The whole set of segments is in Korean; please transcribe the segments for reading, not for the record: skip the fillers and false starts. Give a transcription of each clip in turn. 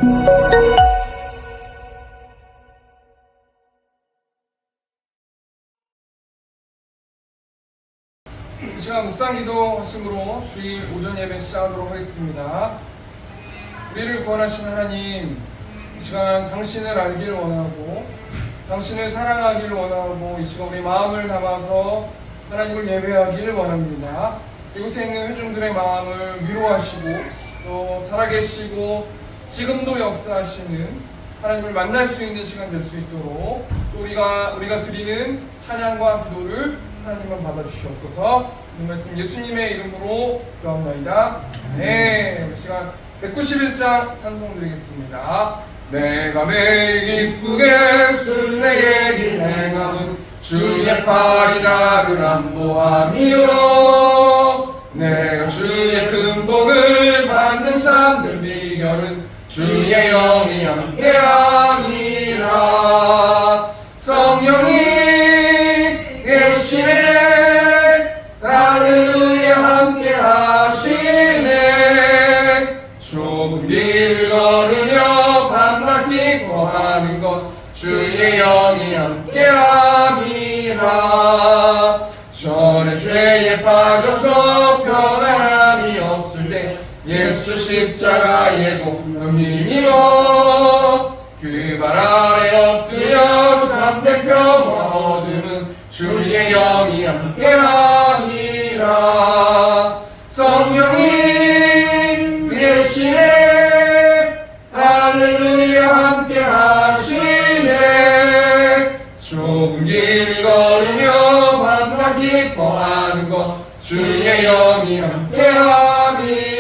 이 시간 묵상기도 하심으로 주일 오전 예배 시작하도록 하겠습니다. 우리를 구원하신 하나님, 이 시간 당신을 알기를 원하고 당신을 사랑하기를 원하고 이 시간 우리 마음을 담아서 하나님을 예배하기를 원합니다. 이곳에 있는 회중들의 마음을 위로하시고 또 살아계시고 지금도 역사하시는 하나님을 만날 수 있는 시간 될 수 있도록 또 우리가 드리는 찬양과 기도를 하나님만 받아주시옵소서. 이 말씀 예수님의 이름으로 기도합나이다. 네, 우리 시간 191장 찬송 드리겠습니다. 내가 매일 기쁘게 순례의 길 행함은 주의 팔이 나를 안보함이요. 내가 주의 큰 복을 받는 참된 비결은 주의 영이 함께함이라. 성령이 계시네, 할렐루야 함께하시네. 좁은 길을 걸으며 밤낮 기뻐하는 것 주의 영이 함께함이라. 전에 죄에 빠져서 편안함이 없을 때 예수 십자가에도 힘입어 그 발 아래 엎드려 참된 평화 얻음은 주의 영이 함께함이라. 성령이 계시네, 할렐루야 함께하시네. 좁은 길을 걸으며 밤낮 기뻐하는 것 주의 영이 함께함이라.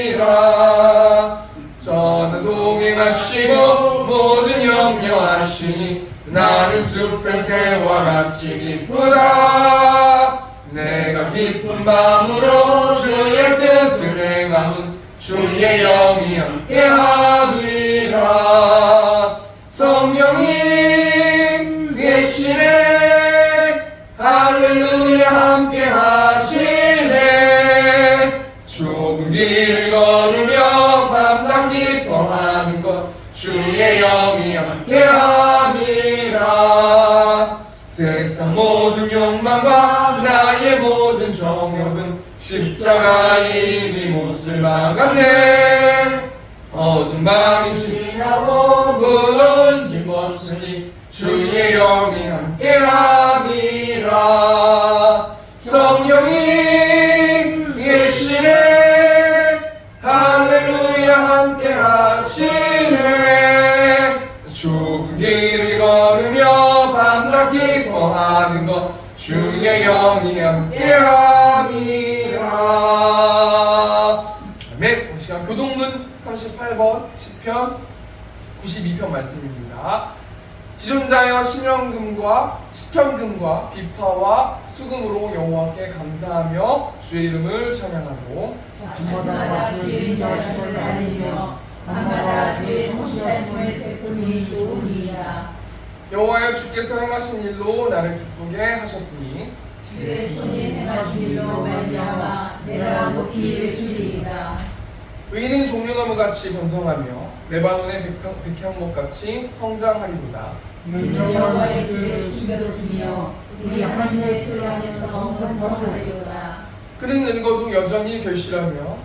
저는 동행하시고 모든 염려하시니 나는 숲의 새와 같이 기쁘다. 내가 기쁜 마음으로 주의 뜻을 행함은 주의 영이 함께함이라. 성령이 계시네, 할렐루야 함께하시네. 좁은 길을 걸으며 밤낮 기뻐하는 것 주의 영이 함께함이라. 세상 모든 욕망과 나의 모든 정욕은 십자가에 이미 못을 박았네. 어두운 밤이 지나고 무더운 짐 벗으니 주의 영이 함께함이라. 성령이 계시네, 할렐루야 함께하시네. 좁은 길을 걸으며 밤낮 기뻐하는 것 주의 영이 함께함이라. 아멘. 이 시간 교동문 38번 시편 92편 말씀입니다. 지존자여 신령금과 시편금과 비파와 수금으로 여호와께 감사하며 주의 이름을 찬양하고 밤마다 주의 인자하심을 알리며 밤마다 주의 성실하심을 베풀니 좋으니이다. 여호와여 주께서 행하신 일로 나를 기쁘게 하셨으니 주의 손이 행하신 일로 말미암아 내가 높이 외치리이다. 의인은 종려나무같이 번성하며 레바논의 백향목같이 성장하리로다. 이는 여호와의 길에 숨겼으며 우리 하나님의 뜰 안에서 번성하리로다. 그는 늙어도 여전히 결실하며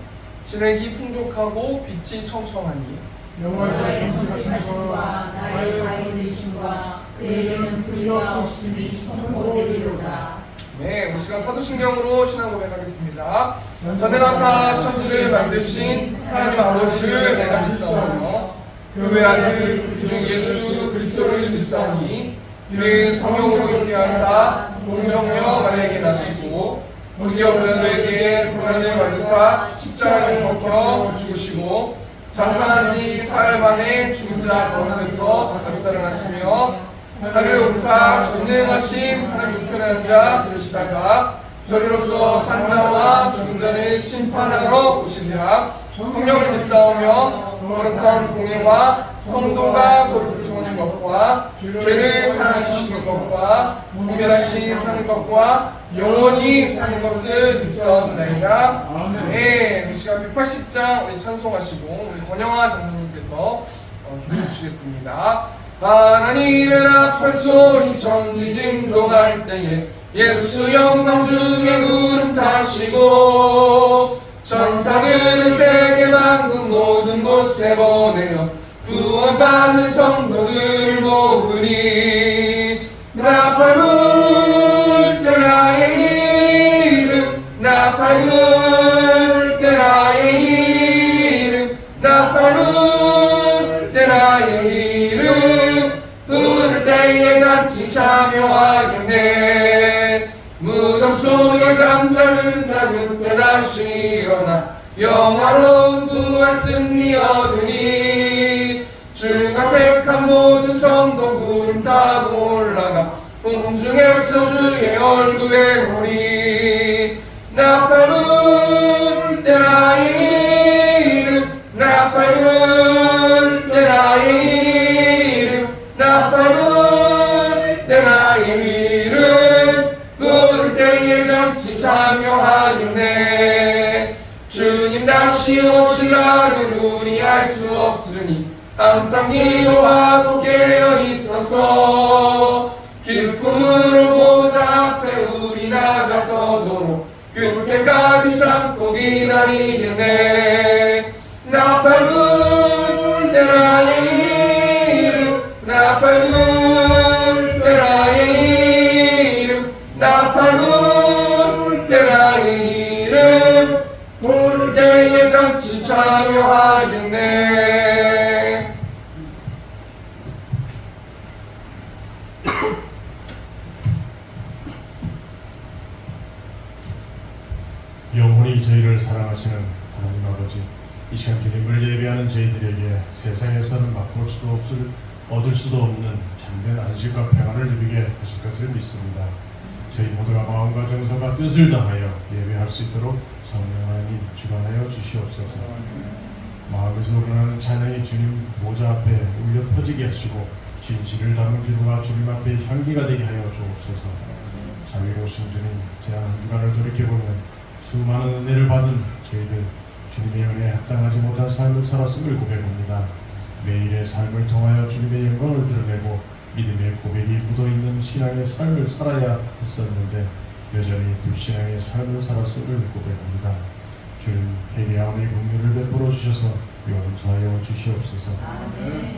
진액이 풍족하고 빛이 청청하니 여호와의 선택하심과 나의 바이드심과 그에게는 불의가 없으니 선포되리로다. 네, 우리 시간 사도신경으로 신앙 고백하겠습니다. 전능하사 천지를 만드신 하나님 아버지를 내가 믿사오며 교회 아들 우리 주 예수 그리스도를 믿사오니 이는 성령으로 잉태하사 동정녀 마리아에게 나시고 본디오 빌라도에게 고난을 받으사 십자가에 박혀 죽으시고 장사한 지 사흘 만에 죽은 자 가운데서 다시 살아나시며 하늘에 오사 전능하신 하나님 우편에 앉아 계시다가 저리로서 산자와 죽은 자를 심판하러 오시리라. 성령을 믿사오며 거룩한 공예와 성도가 서로 교통하는 것과 죄를 사하여 주시는 것과 몸에 다시 사는 것과 영원히 사는 것을 믿사옵나이다. 네, 이 시간 180장 우리 찬송하시고 우리 권영아 장로님께서 기도해 주시겠습니다. 하나님의 나팔 소리 천지 진동할 때에 예수 영광 중에 구름 타시고 천사들을 세계 만국 모든 곳에 보내어 구원받는 성도들을 모으니 나팔 불 때 나의 이름 나팔 불 때 나의 이름 나팔 불 때 나의 이름 부를 때에 같이 참여하겠네. 무덤 속에 잠자는 자 그때 다시 일어나 영화로운 구원 승리 얻으니 주가 택한 모든 성도 구름 타고 올라가 공중에서 주의 얼굴에 보리. 나팔 불 때 나의 이름 나팔 불 때 나의 이름 나팔 불 때 나의 이름 부를 때에 잔치 참여하겠네. 주님 다시 오실 날을 우리 알 수 없으니 항상 기도하고 깨어 있어서 기쁨으로 보좌 앞에 우리 나가서도록 그때까지 참고 기다리겠네. 나팔 불 때 나의 이름 나팔 불 때 나의 이름 나팔 불 때 나의 이름 부를 때에 같이 참여하겠네. 영원히 저희를 사랑하시는 하나님 아버지, 이 시간 주님을 예배하는 저희들에게 세상에서는 맛볼 수도 얻을 수도 없는 참된 안식과 평안을 누리게 하실 것을 믿습니다. 저희 모두가 마음과 정성과 뜻을 다하여 예배할 수 있도록 성령 하나님 주관하여 주시옵소서. 마음에서 우러나는 찬양이 주님 보좌 앞에 울려 퍼지게 하시고 진실을 담은 기도가 주님 앞에 향기가 되게 하여 주옵소서. 자비로우신 주님, 지난 한 주간을 돌이켜보면 수많은 은혜를 받은 저희들 주님의 은혜에 합당하지 못한 삶을 살았음을 고백합니다. 매일의 삶을 통하여 주님의 영광을 드러내고 믿음의 고백이 묻어있는 신앙의 삶을 살아야 했었는데 여전히 불신앙의 삶을 살았음을 고백합니다. 주님, 회개하오니 긍휼을 베풀어 주셔서 용서하여 주시옵소서.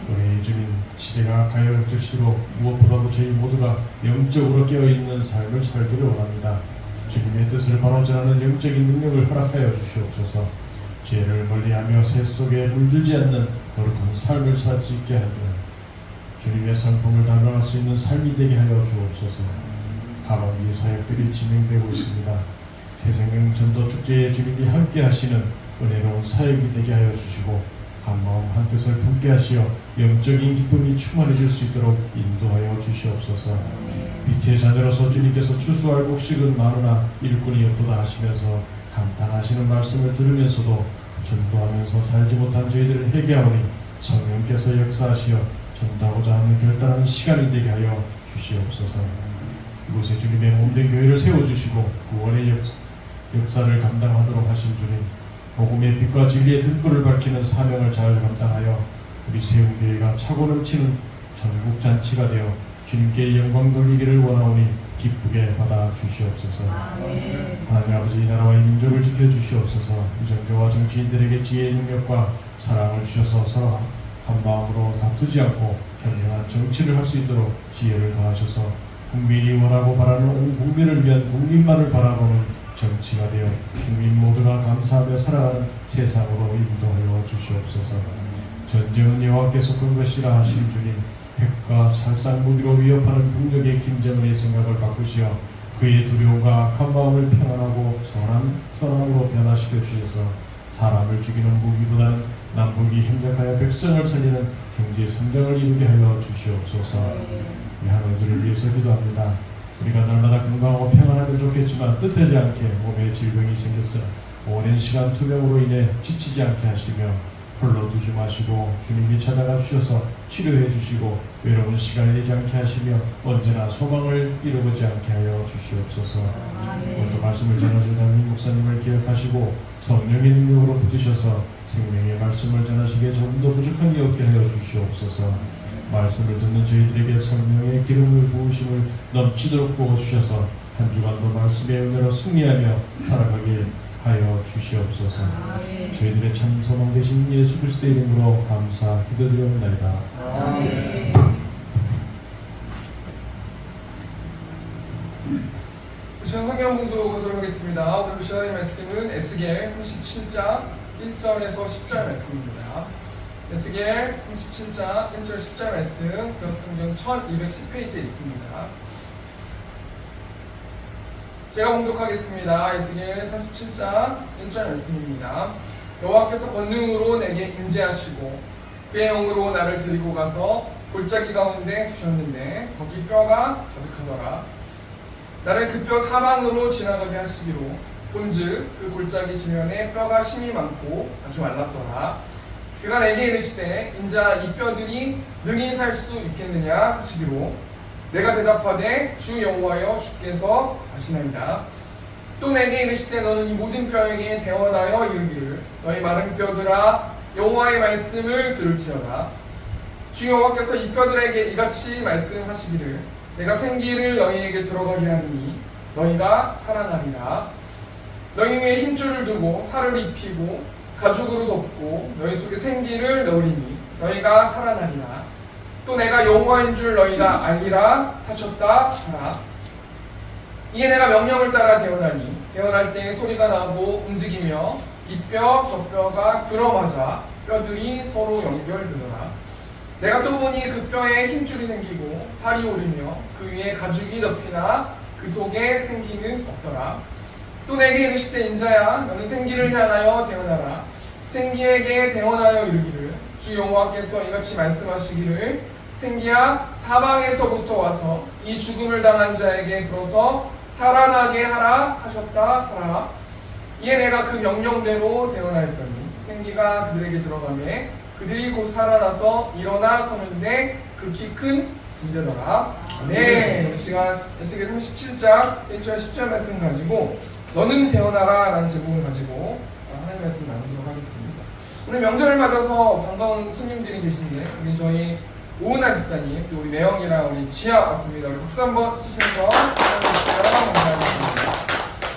우리 주님, 시대가 가여질수록 무엇보다도 저희 모두가 영적으로 깨어있는 삶을 살기를 원합니다. 주님의 뜻을 바로 전하는 영적인 능력을 허락하여 주시옵소서. 죄를 멀리하며 새 속에 물들지 않는 거룩한 삶을 살 수 있게 하며 주님의 성품을 담당할 수 있는 삶이 되게 하여 주옵소서. 하반기 사역들이 진행되고 있습니다. 새생명 전도 축제에 주님이 함께 하시는 은혜로운 사역이 되게 하여 주시고 한마음 한뜻을 품게 하시어 영적인 기쁨이 충만해질 수 있도록 인도하여 주시옵소서. 빛의 자녀로서 주님께서 추수할 곡식은 많으나 일꾼이 없도다 하시면서 한탄하시는 말씀을 들으면서도 전도하면서 살지 못한 저희들을 회개하오니 성령께서 역사하시어 전도하고자 하는 결단하는 시간이 되게 하여 주시옵소서. 이곳에 주님의 몸된 교회를 세워주시고 구원의 역사를 감당하도록 하신 주님, 복음의 빛과 진리의 등불을 밝히는 사명을 잘 감당하여 우리 세운교회가 차고 넘치는 전국잔치가 되어 주님께 영광 돌리기를 원하오니 기쁘게 받아 주시옵소서. 하나님 아버지, 이 나라와 이 민족을 지켜주시옵소서. 유정교와 정치인들에게 지혜의 능력과 사랑을 주셔서 서로 한 마음으로 다투지 않고 현명한 정치를 할 수 있도록 지혜를 더하셔서 국민이 원하고 바라는 온 국민을 위한 국민만을 바라보는 정치가 되어 국민 모두가 감사하며 살아가는 세상으로 인도하여 주시옵소서. 전쟁은 여호와께서 끈 것이라 하신 주님, 핵과 살상 무기로 위협하는 북녘의 김정은의 생각을 바꾸시어 그의 두려움과 악한 마음을 평안하고 선함으로 변화시켜 주셔서 사람을 죽이는 무기보다는 남북이 협력하여 백성을 살리는 경제 성장을 이루게 하여 주시옵소서. 이 하늘들을 위해서 기도합니다. 우리가 날마다 건강하고 평안하면 좋겠지만 뜻하지 않게 몸에 질병이 생겼어 오랜 시간 투병으로 인해 지치지 않게 하시며 홀로 두지 마시고 주님이 찾아가 주셔서 치료해 주시고 외로운 시간이 되지 않게 하시며 언제나 소망을 잃어보지 않게 하여 주시옵소서. 오늘도 말씀을 전하신 담임 목사님을 기억하시고 성령의 능력으로 붙으셔서 생명의 말씀을 전하시기에 조금 더 부족한 게 없게 하여 주시옵소서. 말씀을 듣는 저희들에게 성령의 기름을 부으심을 넘치도록 부어주셔서 한 주간도 말씀의 은혜로 승리하며 살아가게 하여 주시옵소서. 저희들의 참 소망 되신 예수 그리스도의 이름으로 감사 기도드리옵나이다. 시간 성경 공부 가도록 하겠습니다. 오늘 시간의 말씀은 에스겔 37장 1절에서 10절 말씀입니다. 에스겔 37장 1절 10절 말씀 구약성경 1210페이지에 있습니다. 제가 봉독하겠습니다. 에스겔 37장 1절 말씀입니다. 여호와께서 권능으로 내게 임재하시고 그의 영으로 나를 데리고 가서 골짜기 가운데 두셨는데 거기 뼈가 가득하더라. 나를 그 뼈 사방으로 지나가게 하시기로 본즉 그 골짜기 지면에 뼈가 심이 많고 아주 말랐더라. 그가 내게 이르시되 인자 이 뼈들이 능히 살 수 있겠느냐 하시기로 내가 대답하되 주 여호와여 주께서 아시나이다. 또 내게 이르시되 너는 이 모든 뼈에게 대언하여 이르기를 너희 마른 뼈들아 여호와의 말씀을 들을지어다. 주 여호와께서 이 뼈들에게 이같이 말씀하시기를 내가 생기를 너희에게 들어가게 하리니 너희가 살아나리라. 너희 위에 힘줄을 두고 살을 입히고 가죽으로 덮고 너희 속에 생기를 넣으리니 너희가 살아나리라. 또 내가 여호와인 줄 너희가 알리라 하셨다 하라. 이에 내가 명령을 따라 대언하니 대언할 때 소리가 나고 움직이며 이 뼈 저 뼈가 들어맞아 뼈들이 서로 연결되더라. 내가 또 보니 그 뼈에 힘줄이 생기고 살이 오르며 그 위에 가죽이 덮이나 그 속에 생기는 없더라. 또 내게 이르시되 인자야 너는 생기를 향하여 대언하라. 생기에게 대언하여 이르기를 주 여호와께서 이같이 말씀하시기를 생기야 사방에서부터 와서 이 죽음을 당한 자에게 들어서 살아나게 하라 하셨다 하라. 이에 내가 그 명령대로 대언하였더니 생기가 그들에게 들어가매 그들이 곧 살아나서 일어나 서는데 극히 큰 군대더라. 네, 이 시간 에스겔 37장 1절 10절 말씀 가지고 너는 대언하라 라는 제목을 가지고 하나님 말씀 나누도록 하겠습니다. 오늘 명절을 맞아서 반가운 손님들이 계신데 우리 저희 오은하 집사님 또 우리 매영이랑 우리 지아 왔습니다. 우리 박수 한번 치시면서 감사하겠습니다.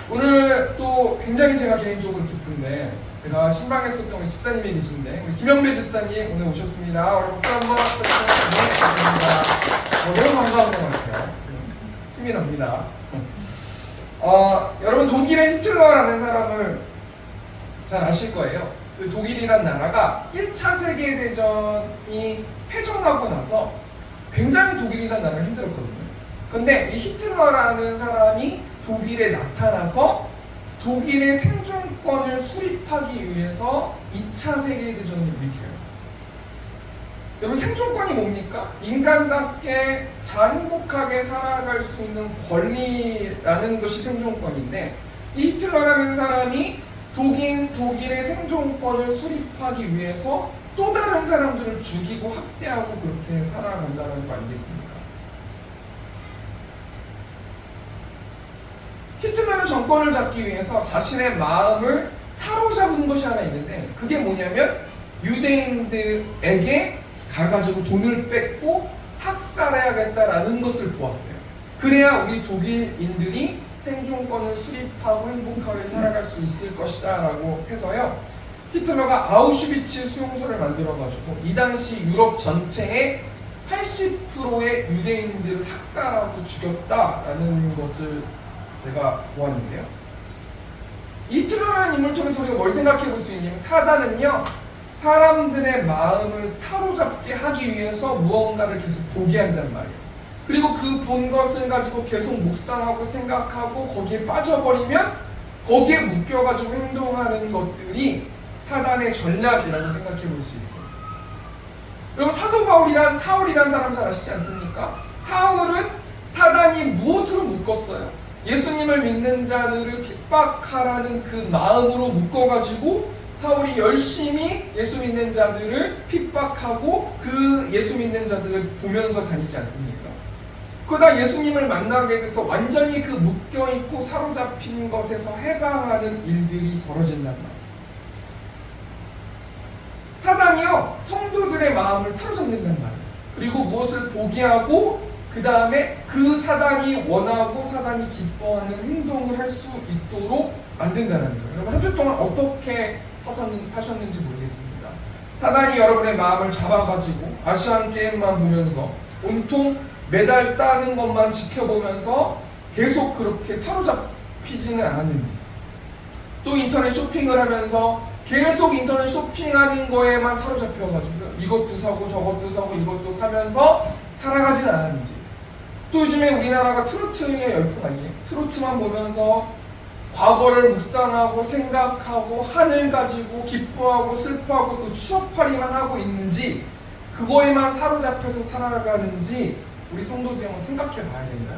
오늘 또 굉장히 제가 개인적으로 기쁜데 제가 신방했었던 우리 집사님이 계신데 우리 김영배 집사님 오늘 오셨습니다. 우리 박수 한번 부탁드립니다. 너무 반가운 것 같아요. 힘이 납니다. 여러분 독일의 히틀러라는 사람을 잘 아실 거예요. 그 독일이란 나라가 1차 세계대전이 패전하고 나서 굉장히 독일이란 나라가 힘들었거든요. 근데 이 히틀러라는 사람이 독일에 나타나서 독일의 생존권을 수립하기 위해서 2차 세계대전을 일으켜요. 여러분 생존권이 뭡니까? 인간답게 잘 행복하게 살아갈 수 있는 권리라는 것이 생존권인데 이 히틀러라는 사람이 독일의 생존권을 수립하기 위해서 또 다른 사람들을 죽이고 학대하고 그렇게 살아간다는 거 아니겠습니까? 히틀러는 정권을 잡기 위해서 자신의 마음을 사로잡은 것이 하나 있는데 그게 뭐냐면 유대인들에게 가가지고 돈을 뺏고 학살해야겠다라는 것을 보았어요. 그래야 우리 독일인들이 생존권을 수립하고 행복하게 살아갈 수 있을 것이다 라고 해서요 히틀러가 아우슈비츠 수용소를 만들어가지고 이 당시 유럽 전체의 80%의 유대인들을 학살하고 죽였다라는 것을 제가 보았는데요. 히틀러라는 인물을 통해서 우리가 뭘 생각해 볼 수 있냐면 사단은요 사람들의 마음을 사로잡게 하기 위해서 무언가를 계속 보게 한단 말이에요. 그리고 그 본 것을 가지고 계속 묵상하고 생각하고 거기에 빠져버리면 거기에 묶여가지고 행동하는 것들이 사단의 전략이라고 생각해 볼 수 있어요. 여러분 사도 사울이란 사람 잘 아시지 않습니까? 사울은 사단이 무엇으로 묶었어요? 예수님을 믿는 자들을 핍박하라는 그 마음으로 묶어가지고 사울이 열심히 예수 믿는 자들을 핍박하고 그 예수 믿는 자들을 보면서 다니지 않습니까? 그러다 예수님을 만나게 돼서 완전히 그 묶여있고 사로잡힌 것에서 해방하는 일들이 벌어진단 말이에요. 사단이요 성도들의 마음을 사로잡는단 말이에요. 그리고 무엇을 보게 하고 그 다음에 그 사단이 원하고 사단이 기뻐하는 행동을 할 수 있도록 만든다는 거예요. 여러분 한 주 동안 어떻게 사셨는지 모르겠습니다. 사단이 여러분의 마음을 잡아가지고 아시안 게임만 보면서 온통 메달 따는 것만 지켜보면서 계속 그렇게 사로잡히지는 않았는지, 또 인터넷 쇼핑을 하면서 계속 인터넷 쇼핑하는 거에만 사로잡혀가지고 이것도 사고 저것도 사고 이것도 사면서 살아가진 않았는지, 또 요즘에 우리나라가 트로트의 열풍 아니에요? 트로트만 보면서 과거를 묵상하고 생각하고 하늘 가지고 기뻐하고 슬퍼하고 그 추억팔이만 하고 있는지, 그거에만 사로잡혀서 살아가는지 우리 성도들이 한번 생각해 봐야 된다.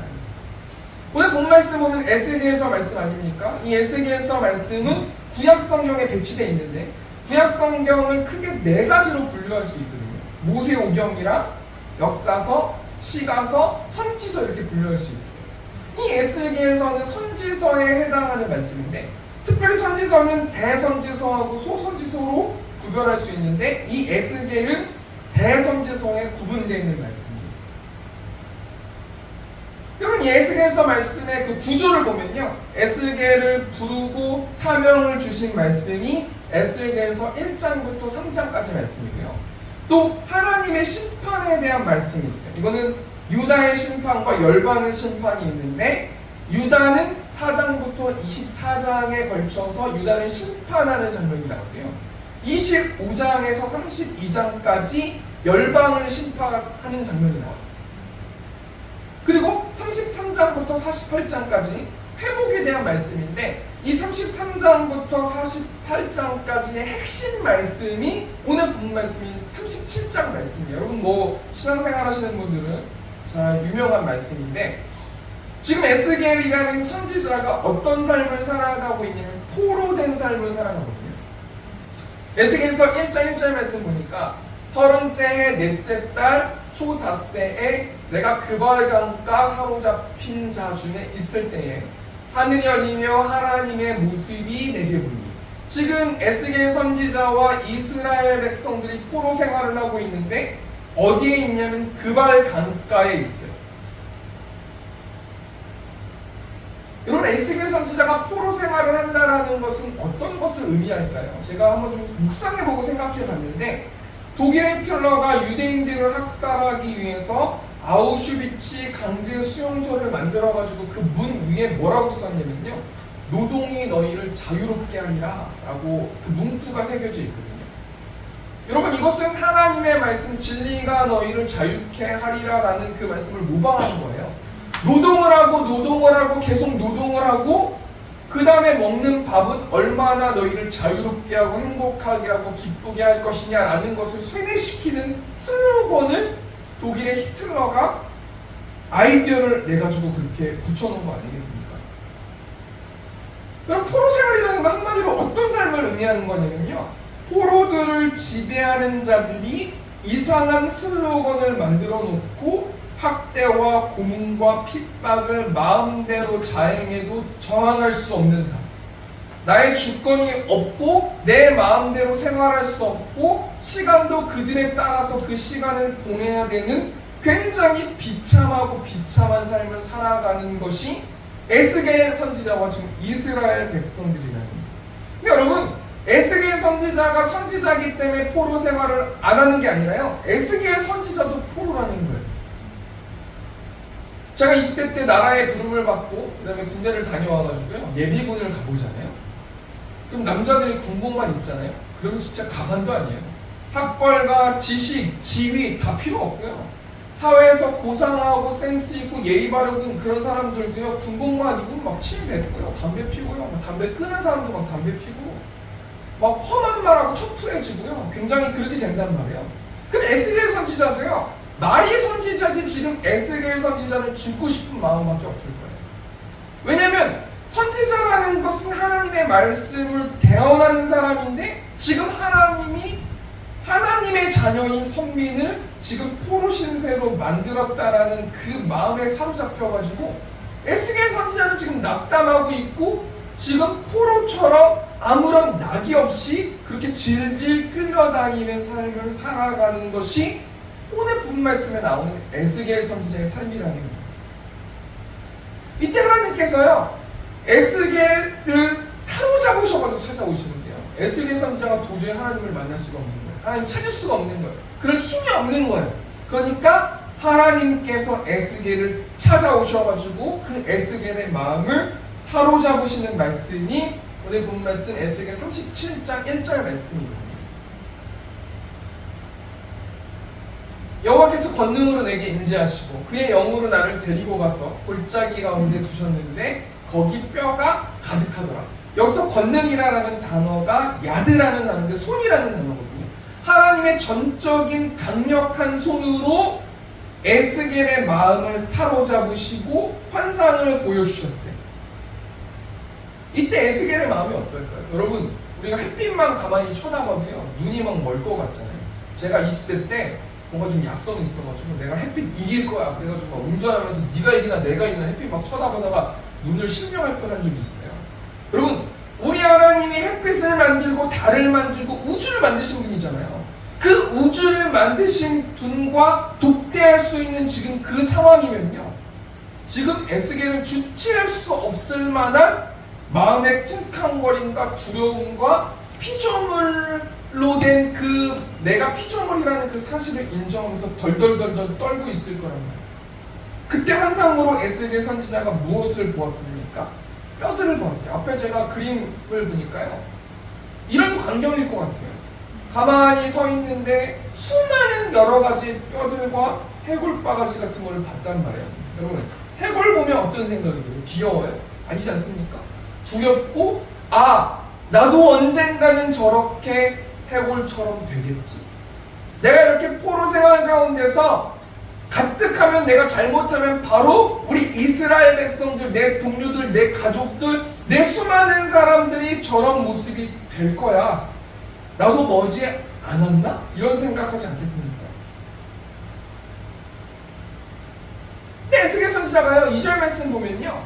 오늘 본 말씀 보면 에스겔서 말씀 아닙니까? 이 에스겔서 말씀은 구약 성경에 배치되어 있는데 구약 성경을 크게 4가지로 분류할 수 있거든요. 모세오경이랑 역사서, 시가서, 선지서 이렇게 분류할 수 있어요. 이 에스겔서는 선지서에 해당하는 말씀인데 특별히 선지서는 대선지서하고 소선지서로 구별할 수 있는데 이 에스겔은 대선지서에 구분되어 있는 말씀입니다. 여러분 이 에스겔서 말씀의 그 구조를 보면요, 에스겔을 부르고 사명을 주신 말씀이 에스겔서 1장부터 3장까지 말씀이고요. 또 하나님의 심판에 대한 말씀이 있어요. 이거는 유다의 심판과 열방의 심판이 있는데 유다는 4장부터 24장에 걸쳐서 유다를 심판하는 장면이 나오고요. 25장에서 32장까지 열방을 심판하는 장면이 나와요. 그리고 33장부터 48장까지 회복에 대한 말씀인데 이 33장부터 48장까지의 핵심 말씀이 오늘 본 말씀인 37장 말씀이에요. 여러분 뭐 신앙생활 하시는 분들은 잘 유명한 말씀인데 지금 에스겔이라는 선지자가 어떤 삶을 살아가고 있냐면 포로된 삶을 살아가거든요. 에스겔서 1장 1절 말씀 보니까 30째 해 넷째 달 초닷새에 내가 그발강가 사로잡힌 자 중에 있을 때에 하늘이 열리며 하나님의 모습이 내게 보이니. 지금 에스겔 선지자와 이스라엘 백성들이 포로 생활을 하고 있는데 어디에 있냐면 그발강가에 있어요. 여러분 에스겔 선지자가 포로 생활을 한다라는 것은 어떤 것을 의미할까요? 제가 한번 좀 묵상해보고 생각해봤는데 독일의 히틀러가 유대인들을 학살하기 위해서 아우슈비츠 강제 수용소를 만들어가지고 그 문 위에 뭐라고 썼냐면요, 노동이 너희를 자유롭게 하리라 라고 그 문구가 새겨져 있거든요. 여러분 이것은 하나님의 말씀 진리가 너희를 자유케 하리라 라는 그 말씀을 모방한 거예요. 노동을 하고 계속 노동을 하고 그 다음에 먹는 밥은 얼마나 너희를 자유롭게 하고 행복하게 하고 기쁘게 할 것이냐 라는 것을 쇠뇌시키는 슬로건을 독일의 히틀러가 아이디어를 내가지고 그렇게 붙여놓은 거 아니겠습니까? 그럼 포로 생활이라는 건 한마디로 어떤 삶을 의미하는 거냐면요, 포로들을 지배하는 자들이 이상한 슬로건을 만들어 놓고 학대와 고문과 핍박을 마음대로 자행해도 저항할 수 없는 삶, 나의 주권이 없고 내 마음대로 생활할 수 없고 시간도 그들에 따라서 그 시간을 보내야 되는 굉장히 비참하고 비참한 삶을 살아가는 것이 에스겔 선지자와 지금 이스라엘 백성들이라는 겁니다. 근데 여러분 에스겔 선지자가 선지자이기 때문에 포로 생활을 안 하는 게 아니라요, 에스겔 선지자도 포로라는 거예요. 제가 20대 때 나라의 부름을 받고 그 다음에 군대를 다녀와가지고요 예비군을 가보잖아요. 그럼 남자들이 군복만 입잖아요. 그러면 진짜 가관도 아니에요. 학벌과 지식, 지위 다 필요 없고요. 사회에서 고상하고 센스 있고 예의 바르고 그런 사람들도요 군복만 입으면 막 침 뱉고요, 담배 피고요, 막 담배 끄는 사람도 막 담배 피고 막 험한 말하고 터프해지고요. 굉장히 그렇게 된단 말이에요. 그럼 에스겔 선지자도요 말이 선지자지 지금 에스겔 선지자는 죽고 싶은 마음밖에 없을 거예요. 왜냐면 선지자라는 것은 하나님의 말씀을 대언하는 사람인데 지금 하나님이 하나님의 자녀인 선민을 지금 포로 신세로 만들었다라는 그 마음에 사로잡혀가지고 에스겔 선지자는 지금 낙담하고 있고 지금 포로처럼 아무런 낙이 없이 그렇게 질질 끌려다니는 삶을 살아가는 것이 오늘 본 말씀에 나오는 에스겔 선지자의 삶이라는 거예요. 이때 하나님께서요, 에스겔을 사로잡으셔가지고 찾아오시는데요. 에스겔 선지자가 도저히 하나님을 만날 수가 없는 거예요. 하나님 찾을 수가 없는 거예요. 그런 힘이 없는 거예요. 그러니까 하나님께서 에스겔을 찾아오셔가지고 그 에스겔의 마음을 사로잡으시는 말씀이 오늘 본 말씀 에스겔 37장 1절 말씀이거든요. 여호와께서 권능으로 내게 임재하시고 그의 영으로 나를 데리고 가서 골짜기 가운데 두셨는데 거기 뼈가 가득하더라. 여기서 권능이라는 단어가 야드라는 단어인데 손이라는 단어거든요. 하나님의 전적인 강력한 손으로 에스겔의 마음을 사로잡으시고 환상을 보여주셨어요. 이때 에스겔의 마음이 어떨까요? 여러분, 우리가 햇빛만 가만히 쳐다봐도요, 눈이 막 멀 것 같잖아요. 제가 20대 때 뭔가 좀 야성이 있어가지고 내가 햇빛 이길 거야 그래가지고 막 운전하면서 네가 이기나 내가 이기나 햇빛 막 쳐다보다가 눈을 실명할 뻔한 적이 있어요. 여러분, 우리 하나님이 햇빛을 만들고 달을 만들고 우주를 만드신 분이잖아요. 그 우주를 만드신 분과 독대할 수 있는 지금 그 상황이면요, 지금 에스겔은 주체할 수 없을 만한 마음의 쿵쾅거림과 두려움과 피조물로 된 그 내가 피조물이라는 그 사실을 인정하면서 덜덜덜덜 떨고 있을 거란 말이에요. 그때 환상으로 에스겔 선지자가 무엇을 보았습니까? 뼈들을 보았어요. 앞에 제가 그림을 보니까요, 이런 광경일 것 같아요. 가만히 서 있는데 수많은 여러 가지 뼈들과 해골 바가지 같은 걸 봤단 말이에요. 여러분, 해골 보면 어떤 생각이 들어요? 귀여워요? 아니지 않습니까? 두렵고, 아, 나도 언젠가는 저렇게 해골처럼 되겠지. 내가 이렇게 포로 생활 가운데서 가뜩하면 내가 잘못하면 바로 우리 이스라엘 백성들, 내 동료들, 내 가족들, 내 수많은 사람들이 저런 모습이 될 거야. 나도 머지 않았나? 이런 생각하지 않겠습니까? 근데 에스겔 선지자가요, 2절 말씀 보면요,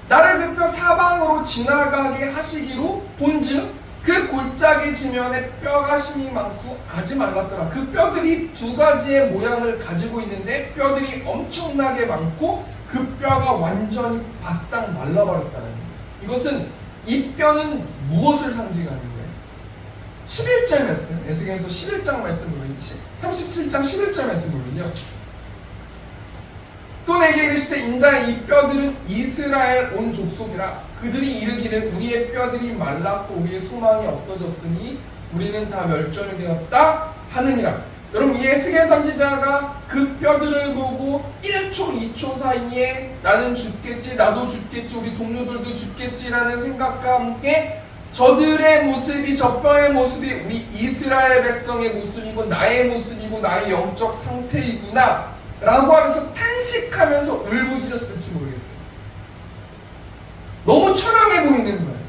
나를 그 뼈 사방으로 지나가게 하시기로 본즉 그 골짜기 지면에 뼈가 심이 많고 아주 말랐더라. 그 뼈들이 두 가지의 모양을 가지고 있는데 뼈들이 엄청나게 많고 그 뼈가 완전히 바싹 말라버렸다는 거예요. 이것은 이 뼈는 무엇을 상징하는 거예요? 11절 말씀, 에스겔서 11장 말씀 보면 37장 11절 말씀 보면요, 또 내게 이르시되 인자야 이 뼈들은 이스라엘 온 족속이라. 그들이 이르기를 우리의 뼈들이 말랐고 우리의 소망이 없어졌으니 우리는 다 멸절되었다 하느니라. 여러분, 이 에스겔 선지자가 그 뼈들을 보고 1초 2초 사이에 나는 죽겠지, 나도 죽겠지, 우리 동료들도 죽겠지라는 생각과 함께 저들의 모습이, 저 뼈의 모습이 우리 이스라엘 백성의 모습이고 나의 모습이고 나의 영적 상태이구나 라고 하면서 탄식하면서 울부짖었을지 모르겠어요. 너무 처량해 보이는 거예요.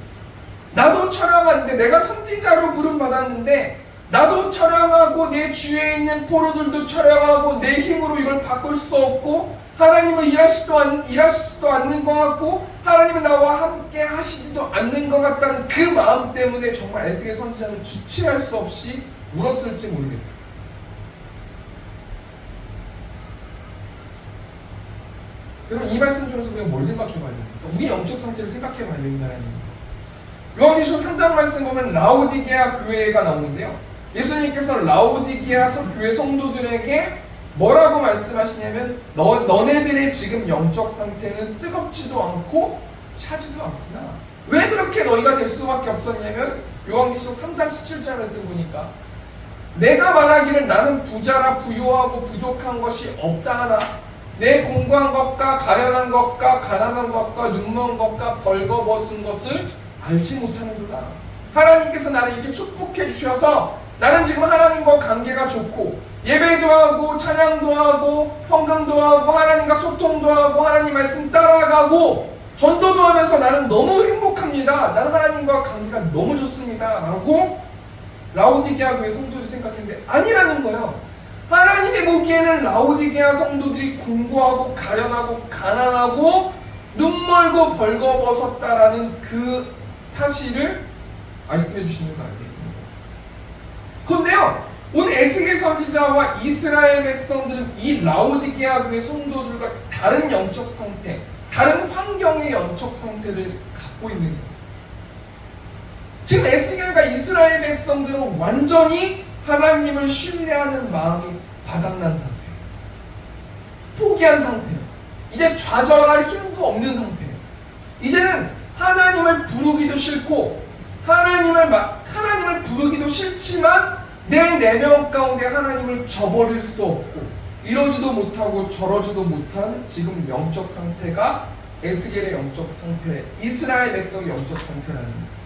나도 처량한데, 내가 선지자로 부름받았는데 나도 처량하고 내 주위에 있는 포로들도 처량하고 내 힘으로 이걸 바꿀 수도 없고 하나님은 일하시지도 않는 것 같고 하나님은 나와 함께 하시지도 않는 것 같다는 그 마음 때문에 정말 에스겔 선지자는 주체할 수 없이 울었을지 모르겠어요. 여러분, 이 말씀 중에서 우리가 뭘 생각해 봐야 됩니까? 우리 영적 상태를 생각해 봐야 된다는 겁니다. 요한계시록 3장 말씀 보면 라오디게아 교회가 나오는데요, 예수님께서 라오디게아 교회 성도들에게 뭐라고 말씀하시냐면 너네들의 지금 영적 상태는 뜨겁지도 않고 차지도 않구나. 왜 그렇게 너희가 될 수밖에 없었냐면 요한계시록 3장 17절 말씀 보니까 내가 말하기를 나는 부자라 부요하고 부족한 것이 없다 하나 내 공고한 것과 가련한 것과 가난한 것과 눈먼 것과 벌거벗은 것을 알지 못하는구나. 하나님께서 나를 이렇게 축복해 주셔서 나는 지금 하나님과 관계가 좋고 예배도 하고 찬양도 하고 헌금도 하고 하나님과 소통도 하고 하나님 말씀 따라가고 전도도 하면서 나는 너무 행복합니다. 나는 하나님과 관계가 너무 좋습니다 라고 라오디게아 교회 성도들이 생각했는데 아니라는 거예요. 하나님이 보기에는 라오디게아 성도들이 공고하고 가련하고 가난하고 눈멀고 벌거벗었다라는 그 사실을 말씀해 주시는 거 아니겠습니까? 그런데요, 오늘 에스겔 선지자와 이스라엘 백성들은 이 라오디게아 교회 성도들과 다른 영적 상태, 다른 환경의 영적 상태를 갖고 있는 거예요. 지금 에스겔과 이스라엘 백성들은 완전히 하나님을 신뢰하는 마음이 바닥난 상태예요. 포기한 상태예요. 이제 좌절할 힘도 없는 상태예요. 이제는 하나님을 부르기도 싫고 하나님을 부르기도 싫지만 내 내면 가운데 하나님을 저버릴 수도 없고 이러지도 못하고 저러지도 못한 지금 영적 상태가 에스겔의 영적 상태, 이스라엘 백성의 영적 상태라는 거예요.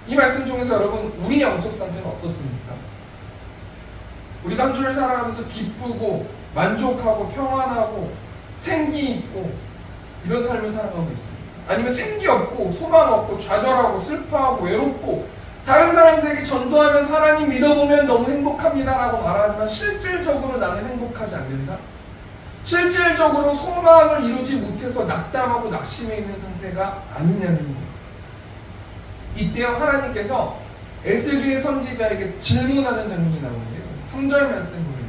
이 말씀 중에서 여러분, 우리 영적 상태는 어떻습니까? 우리가 한 주를 살아가면서 기쁘고 만족하고 평안하고 생기 있고 이런 삶을 살아가고 있습니까? 아니면 생기 없고 소망 없고 좌절하고 슬퍼하고 외롭고 다른 사람들에게 전도하면서 하나님 믿어보면 너무 행복합니다라고 말하지만 실질적으로 나는 행복하지 않는 삶? 실질적으로 소망을 이루지 못해서 낙담하고 낙심해 있는 상태가 아니냐는 거예요. 이때 하나님께서 에스겔 선지자에게 질문하는 장면이 나오는데요. 3절 말씀 보면요.